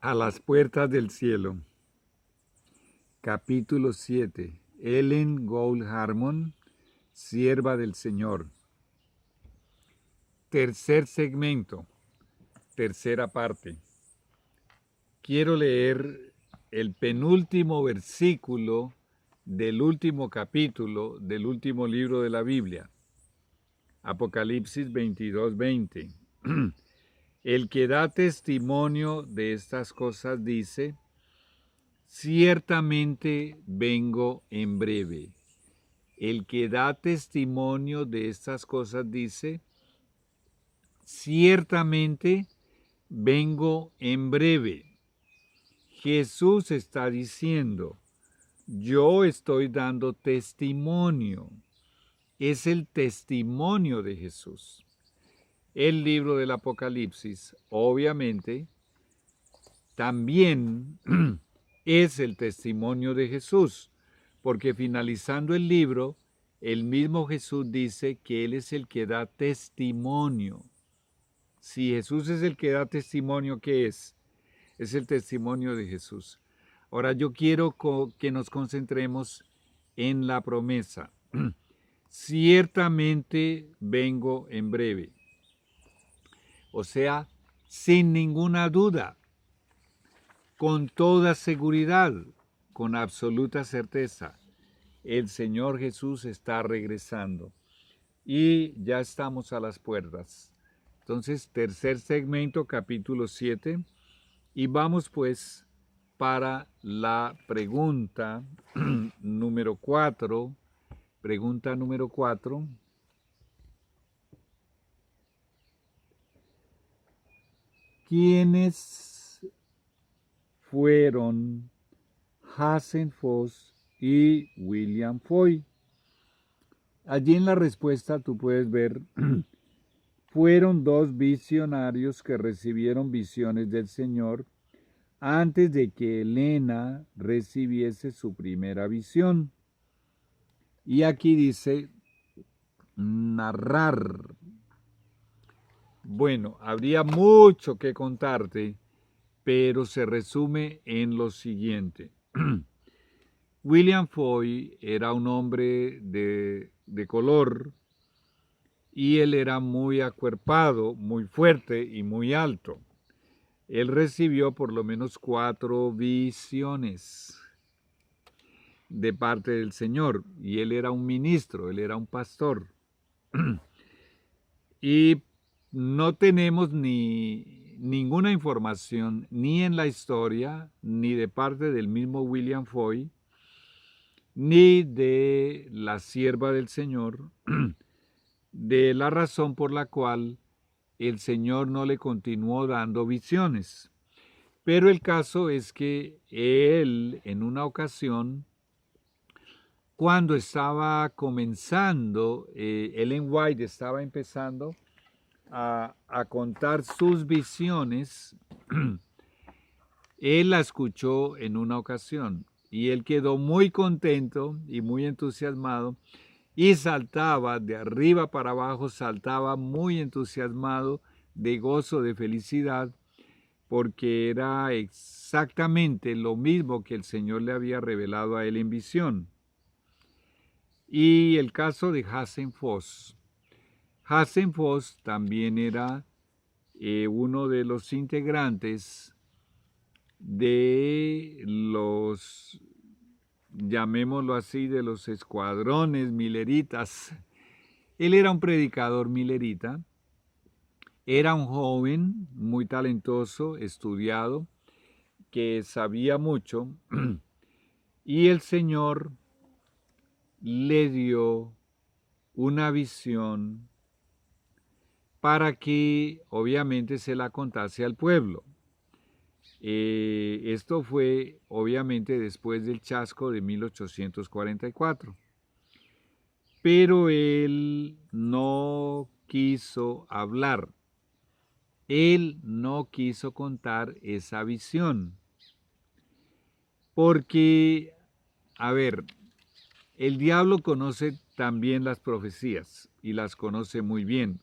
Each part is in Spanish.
A las puertas del cielo. Capítulo 7. Ellen Gould Harmon, sierva del Señor. Tercer segmento, tercera parte. Quiero leer el penúltimo versículo del último capítulo del último libro de la Biblia. Apocalipsis 22:20. El que da testimonio de estas cosas dice: ciertamente vengo en breve. El que da testimonio de estas cosas dice: ciertamente vengo en breve. Jesús está diciendo: yo estoy dando testimonio. Es el testimonio de Jesús. El libro del Apocalipsis, obviamente, también es el testimonio de Jesús, porque finalizando el libro, el mismo Jesús dice que Él es el que da testimonio. Si Jesús es el que da testimonio, ¿qué es? Es el testimonio de Jesús. Ahora yo quiero que nos concentremos en la promesa. Ciertamente vengo en breve. O sea, sin ninguna duda, con toda seguridad, con absoluta certeza, el Señor Jesús está regresando y ya estamos a las puertas. Entonces, tercer segmento, capítulo 7, y vamos pues para la pregunta número 4. Pregunta número 4. ¿Quiénes fueron Hazen Foss y William Foy? Allí en la respuesta tú puedes ver, fueron dos visionarios que recibieron visiones del Señor antes de que Elena recibiese su primera visión. Y aquí dice narrar. Bueno, habría mucho que contarte, pero se resume en lo siguiente. William Foy era un hombre de color y él era muy acuerpado, muy fuerte y muy alto. Él recibió por lo menos 4 visiones de parte del Señor y él era un ministro, él era un pastor. Y no tenemos ninguna información ni en la historia, ni de parte del mismo William Foy, ni de la sierva del Señor, de la razón por la cual el Señor no le continuó dando visiones. Pero el caso es que él, en una ocasión, cuando estaba comenzando, Ellen White estaba empezando a contar sus visiones, él la escuchó en una ocasión y él quedó muy contento y muy entusiasmado y saltaba de arriba para abajo, saltaba muy entusiasmado de gozo, de felicidad, porque era exactamente lo mismo que el Señor le había revelado a él en visión. Y el caso de Hazen Foss. Hazen Foss también era uno de los integrantes de los, llamémoslo así, de los escuadrones mileritas. Él era un predicador milerita, era un joven muy talentoso, estudiado, que sabía mucho, y el Señor le dio una visión para que obviamente se la contase al pueblo. Esto fue obviamente después del chasco de 1844. Pero él no quiso hablar. Él no quiso contar esa visión. Porque, a ver, el diablo conoce también las profecías y las conoce muy bien.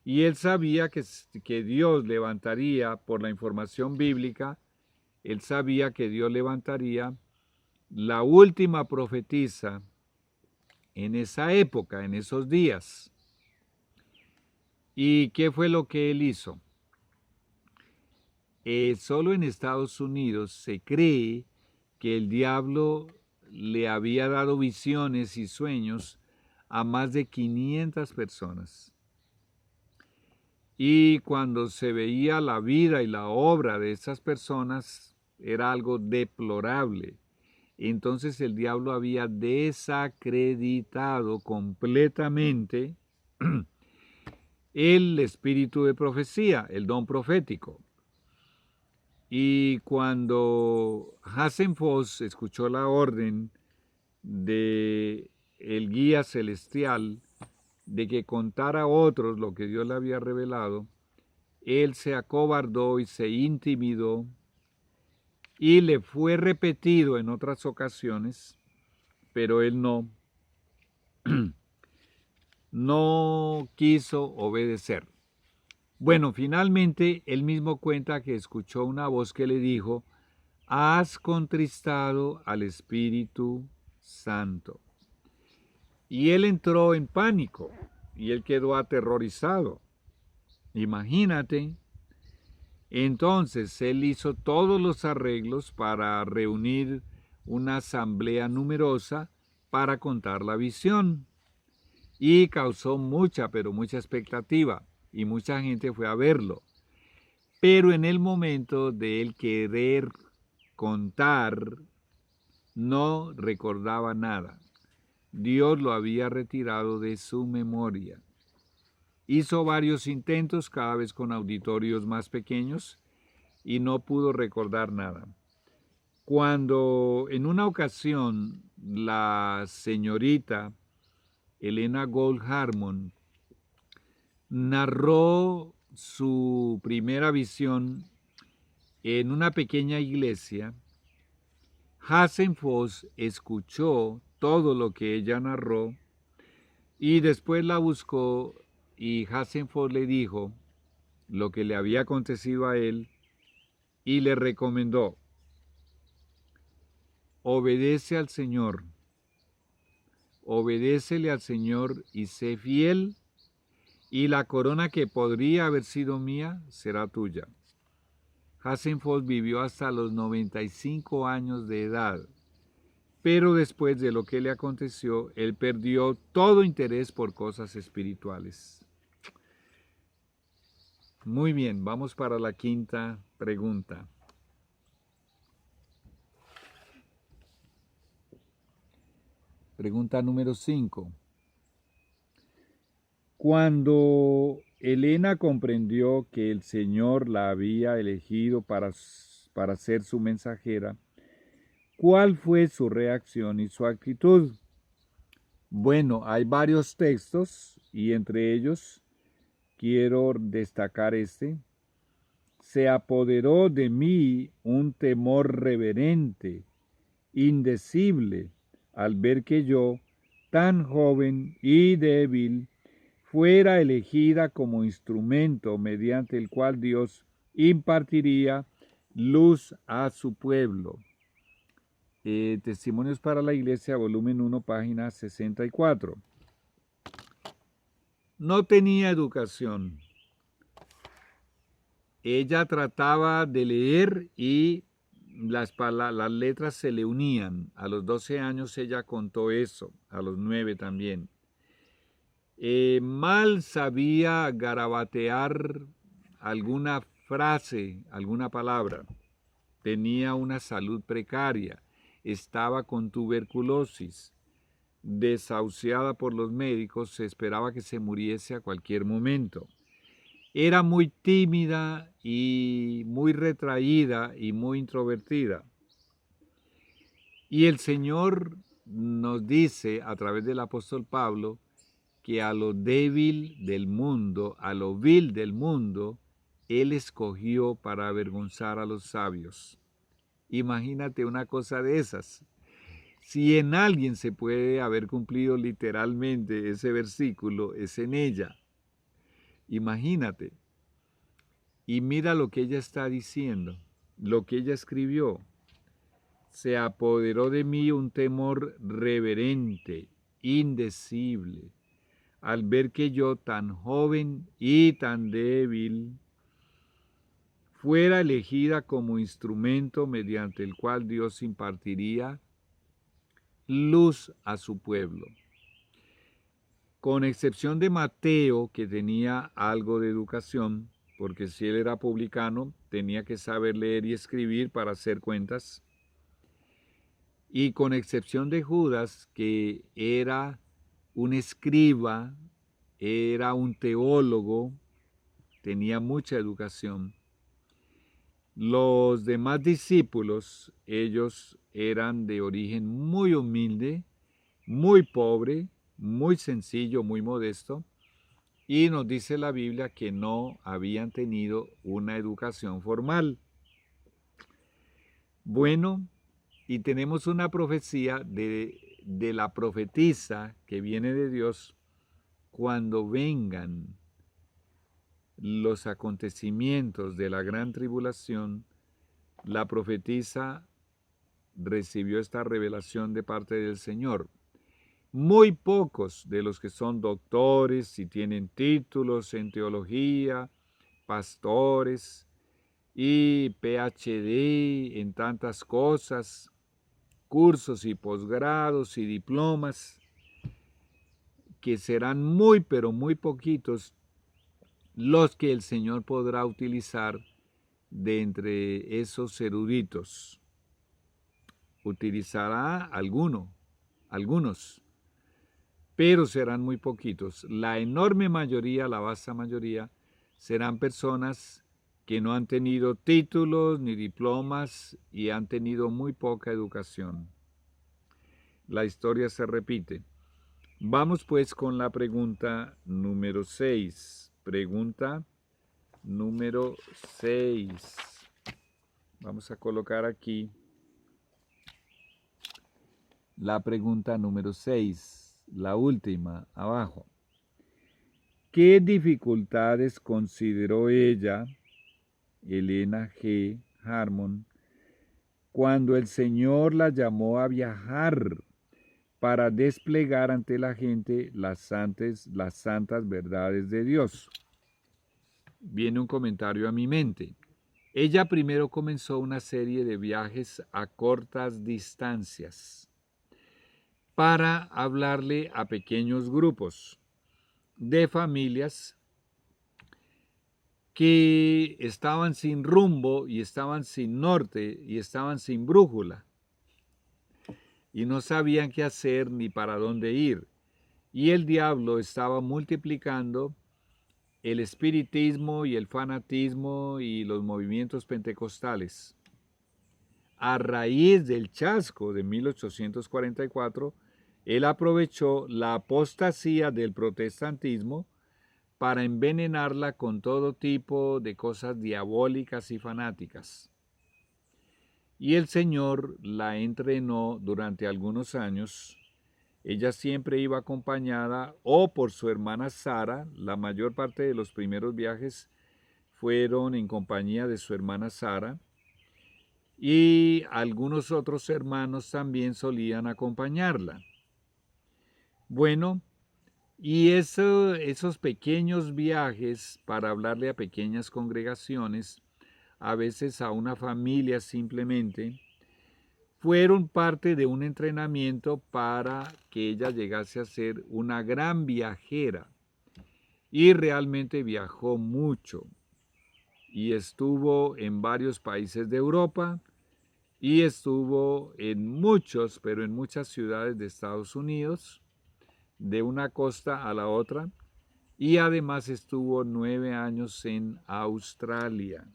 Y él sabía que Dios levantaría por la información bíblica Él sabía que Dios levantaría la última profetisa en esa época, en esos días. ¿Y qué fue lo que él hizo? Solo en Estados Unidos se cree que el diablo le había dado visiones y sueños a más de 500 personas. Y cuando se veía la vida y la obra de esas personas, era algo deplorable. Entonces el diablo había desacreditado completamente el espíritu de profecía, el don profético. Y cuando Hassenfoss escuchó la orden de el guía celestial de que contara a otros lo que Dios le había revelado, él se acobardó y se intimidó, y le fue repetido en otras ocasiones, pero él no quiso obedecer. Bueno, finalmente él mismo cuenta que escuchó una voz que le dijo: has contristado al Espíritu Santo. Y él entró en pánico y él quedó aterrorizado. Imagínate. Entonces él hizo todos los arreglos para reunir una asamblea numerosa para contar la visión. Y causó mucha, pero mucha expectativa. Y mucha gente fue a verlo. Pero en el momento de él querer contar, no recordaba nada. Dios lo había retirado de su memoria. Hizo varios intentos, cada vez con auditorios más pequeños, y no pudo recordar nada. Cuando en una ocasión la señorita Helena Gold Harmon narró su primera visión en una pequeña iglesia, Hassenfoss escuchó todo lo que ella narró y después la buscó, y Hassenfoss le dijo lo que le había acontecido a él y le recomendó: obedece al Señor, obedécele al Señor y sé fiel, y la corona que podría haber sido mía será tuya. Hassenfoss vivió hasta los 95 años de edad, pero después de lo que le aconteció, él perdió todo interés por cosas espirituales. Muy bien, vamos para la quinta pregunta. Pregunta número 5. Cuando Helena comprendió que el Señor la había elegido para ser su mensajera, ¿cuál fue su reacción y su actitud? Bueno, hay varios textos y entre ellos quiero destacar este. Se apoderó de mí un temor reverente, indecible, al ver que yo, tan joven y débil, fuera elegida como instrumento mediante el cual Dios impartiría luz a su pueblo. Testimonios para la Iglesia, volumen 1, página 64. No tenía educación. Ella trataba de leer y las letras se le unían. A los 12 años ella contó eso, a los 9 también. Mal sabía garabatear alguna frase, alguna palabra. Tenía una salud precaria, estaba con tuberculosis, desahuciada por los médicos, se esperaba que se muriese a cualquier momento. Era muy tímida y muy retraída y muy introvertida. Y el Señor nos dice a través del apóstol Pablo que a lo débil del mundo, a lo vil del mundo, Él escogió para avergonzar a los sabios. Imagínate una cosa de esas. Si en alguien se puede haber cumplido literalmente ese versículo, es en ella. Imagínate. Y mira lo que ella está diciendo. lo que ella escribió. Se apoderó de mí un temor reverente, indecible, al ver que yo, tan joven y tan débil, fuera elegida como instrumento mediante el cual Dios impartiría luz a su pueblo. Con excepción de Mateo, que tenía algo de educación, porque si él era publicano, tenía que saber leer y escribir para hacer cuentas, y con excepción de Judas, que era un escriba, era un teólogo, tenía mucha educación. Los demás discípulos, ellos eran de origen muy humilde, muy pobre, muy sencillo, muy modesto, y nos dice la Biblia que no habían tenido una educación formal. Bueno, y tenemos una profecía de la profetisa que viene de Dios cuando vengan los acontecimientos de la gran tribulación. La profetisa recibió esta revelación de parte del Señor. Muy pocos de los que son doctores y tienen títulos en teología, pastores y PhD en tantas cosas, cursos y posgrados y diplomas, que serán muy pero muy poquitos los que el Señor podrá utilizar de entre esos eruditos. Utilizará algunos, pero serán muy poquitos. La enorme mayoría, la vasta mayoría, serán personas que no han tenido títulos ni diplomas y han tenido muy poca educación. La historia se repite. Vamos pues con la pregunta número 6. Pregunta número 6. Vamos a colocar aquí la pregunta número 6, la última, abajo. ¿Qué dificultades consideró ella, Elena G. Harmon, cuando el Señor la llamó a viajar para desplegar ante la gente las santas verdades de Dios? Viene un comentario a mi mente. Ella primero comenzó una serie de viajes a cortas distancias para hablarle a pequeños grupos de familias que estaban sin rumbo y estaban sin norte y estaban sin brújula y no sabían qué hacer ni para dónde ir. Y el diablo estaba multiplicando el espiritismo y el fanatismo y los movimientos pentecostales. A raíz del chasco de 1844, él aprovechó la apostasía del protestantismo para envenenarla con todo tipo de cosas diabólicas y fanáticas. Y el Señor la entrenó durante algunos años. Ella siempre iba acompañada o por su hermana Sara. La mayor parte de los primeros viajes fueron en compañía de su hermana Sara. Y algunos otros hermanos también solían acompañarla. Bueno, y esos pequeños viajes para hablarle a pequeñas congregaciones, a veces a una familia simplemente, fueron parte de un entrenamiento para que ella llegase a ser una gran viajera. Y realmente viajó mucho. Y estuvo en varios países de Europa y estuvo en muchos, pero en muchas ciudades de Estados Unidos, de una costa a la otra, y además estuvo 9 años en Australia.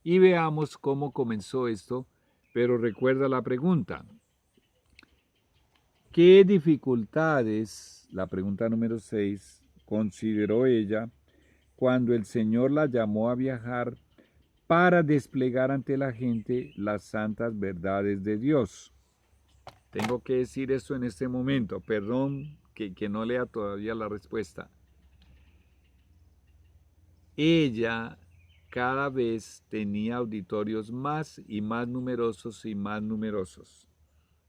Y veamos cómo comenzó esto, pero recuerda la pregunta. ¿Qué dificultades, la pregunta número 6, consideró ella cuando el Señor la llamó a viajar para desplegar ante la gente las santas verdades de Dios? Tengo que decir esto en este momento, perdón que no lea todavía la respuesta. Ella cada vez tenía auditorios más y más numerosos y más numerosos.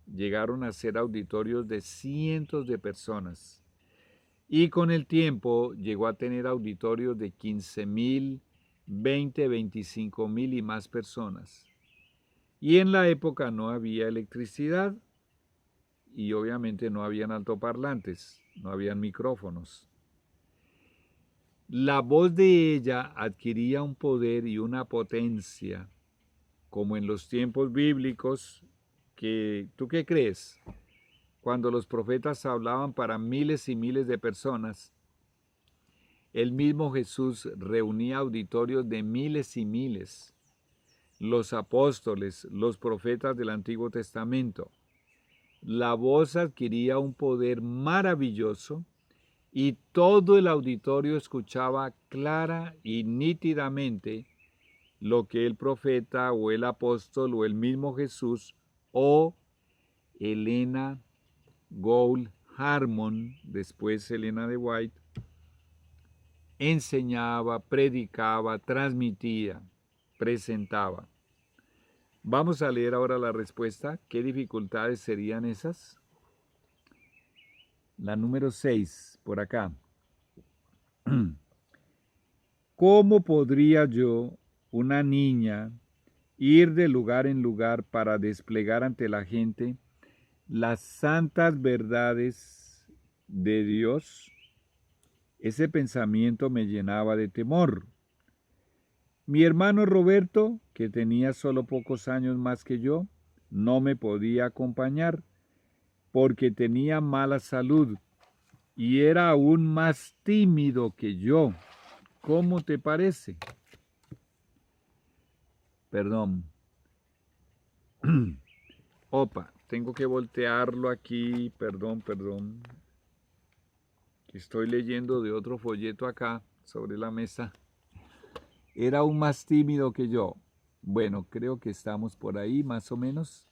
Llegaron a ser auditorios de cientos de personas. Y con el tiempo llegó a tener auditorios de 15,000, 20, 25,000 y más personas. Y en la época no había electricidad y obviamente no habían altoparlantes, no habían micrófonos. La voz de ella adquiría un poder y una potencia, como en los tiempos bíblicos, que, ¿tú qué crees? Cuando los profetas hablaban para miles y miles de personas, el mismo Jesús reunía auditorios de miles y miles. Los apóstoles, los profetas del Antiguo Testamento. La voz adquiría un poder maravilloso y todo el auditorio escuchaba clara y nítidamente lo que el profeta o el apóstol o el mismo Jesús o Helena Gould Harmon, después Helena de White, enseñaba, predicaba, transmitía, presentaba. Vamos a leer ahora la respuesta. ¿Qué dificultades serían esas? La número 6, por acá. ¿Cómo podría yo, una niña, ir de lugar en lugar para desplegar ante la gente las santas verdades de Dios? Ese pensamiento me llenaba de temor. Mi hermano Roberto, que tenía solo pocos años más que yo, no me podía acompañar porque tenía mala salud y era aún más tímido que yo. ¿Cómo te parece? Perdón. Opa, tengo que voltearlo aquí. Perdón. Estoy leyendo de otro folleto acá sobre la mesa. Era aún más tímido que yo. Bueno, creo que estamos por ahí más o menos.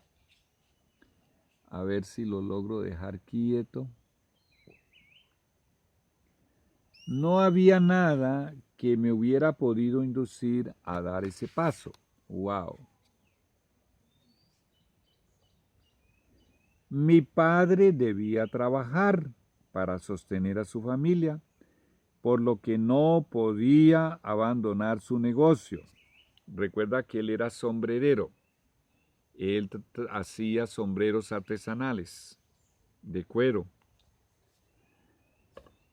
A ver si lo logro dejar quieto. No había nada que me hubiera podido inducir a dar ese paso. ¡Wow! Mi padre debía trabajar para sostener a su familia, por lo que no podía abandonar su negocio. Recuerda que él era sombrerero. Él hacía sombreros artesanales de cuero.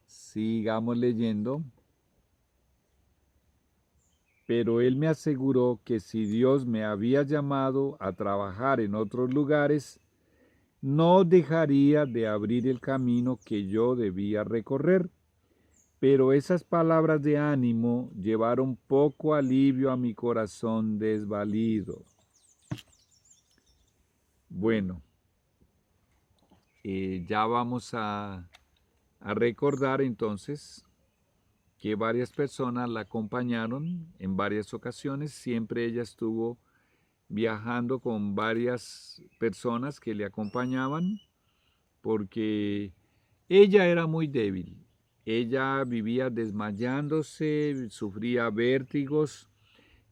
Sigamos leyendo. Pero él me aseguró que si Dios me había llamado a trabajar en otros lugares, no dejaría de abrir el camino que yo debía recorrer. Pero esas palabras de ánimo llevaron poco alivio a mi corazón desvalido. Bueno, ya vamos a recordar entonces que varias personas la acompañaron en varias ocasiones. Siempre ella estuvo viajando con varias personas que le acompañaban porque ella era muy débil. Ella vivía desmayándose, sufría vértigos,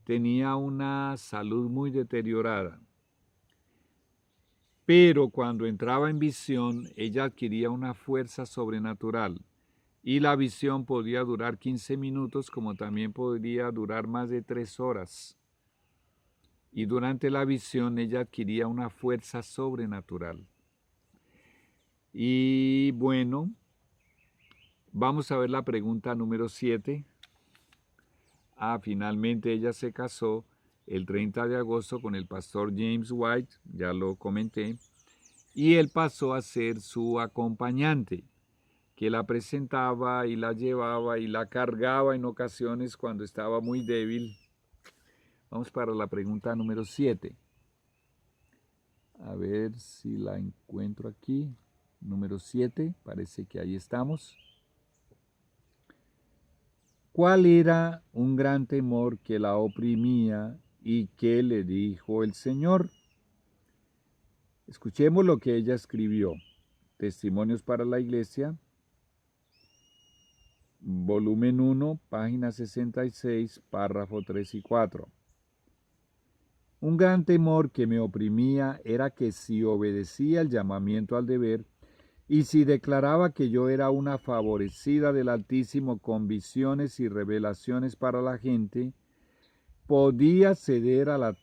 tenía una salud muy deteriorada. Pero cuando entraba en visión, ella adquiría una fuerza sobrenatural. Y la visión podía durar 15 minutos, como también podría durar más de 3 horas. Y durante la visión ella adquiría una fuerza sobrenatural. Y bueno, vamos a ver la pregunta número 7. Finalmente ella se casó el 30 de agosto con el pastor James White, ya lo comenté, y él pasó a ser su acompañante, que la presentaba y la llevaba y la cargaba en ocasiones cuando estaba muy débil. Vamos para la pregunta número 7. A ver si la encuentro aquí. Número 7, parece que ahí estamos. ¿Cuál era un gran temor que la oprimía y qué le dijo el Señor? Escuchemos lo que ella escribió. Testimonios para la Iglesia. volumen 1, página 66, párrafo 3 y 4. Un gran temor que me oprimía era que si obedecía el llamamiento al deber y si declaraba que yo era una favorecida del Altísimo con visiones y revelaciones para la gente, podía ceder a la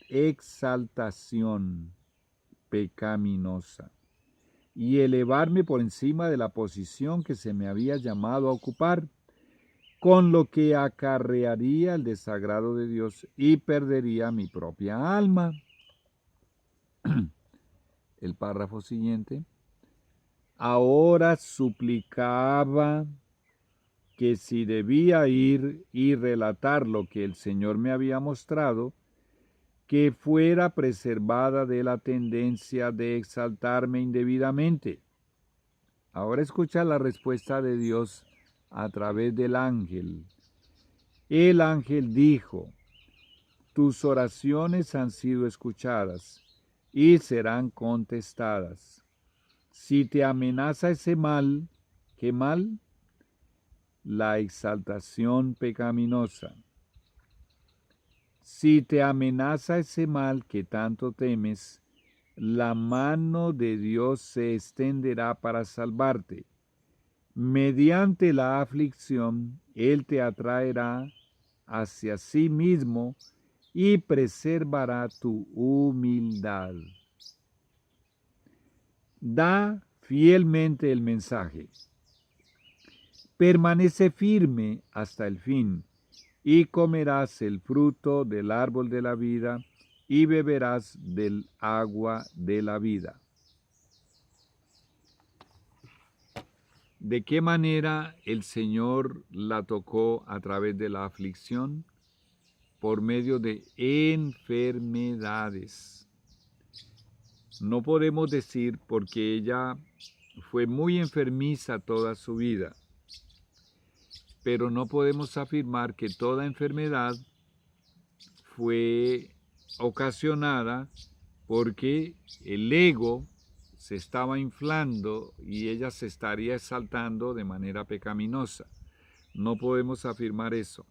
exaltación pecaminosa y elevarme por encima de la posición que se me había llamado a ocupar, con lo que acarrearía el desagrado de Dios y perdería mi propia alma. El párrafo siguiente. Ahora suplicaba que si debía ir y relatar lo que el Señor me había mostrado, que fuera preservada de la tendencia de exaltarme indebidamente. Ahora escucha la respuesta de Dios a través del ángel. El ángel dijo: tus oraciones han sido escuchadas y serán contestadas. Si te amenaza ese mal, ¿qué mal? La exaltación pecaminosa. Si te amenaza ese mal que tanto temes, la mano de Dios se extenderá para salvarte. Mediante la aflicción, Él te atraerá hacia sí mismo y preservará tu humildad. Da fielmente el mensaje. Permanece firme hasta el fin, y comerás el fruto del árbol de la vida, y beberás del agua de la vida. ¿De qué manera el Señor la tocó a través de la aflicción? Por medio de enfermedades. No podemos decir porque ella fue muy enfermiza toda su vida, pero no podemos afirmar que toda enfermedad fue ocasionada porque el ego se estaba inflando y ella se estaría exaltando de manera pecaminosa. No podemos afirmar eso,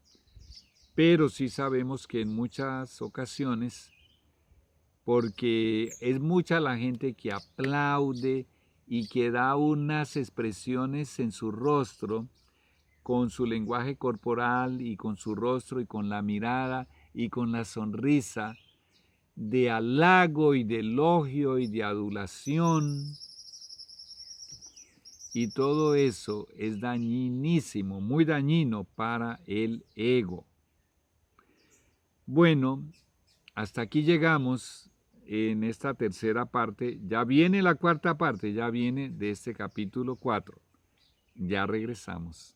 pero sí sabemos que en muchas ocasiones, porque es mucha la gente que aplaude y que da unas expresiones en su rostro, con su lenguaje corporal y con su rostro y con la mirada y con la sonrisa de halago y de elogio y de adulación. Y todo eso es dañinísimo, muy dañino para el ego. Bueno, hasta aquí llegamos en esta tercera parte. Ya viene la cuarta parte, ya viene de este capítulo 4. Ya regresamos.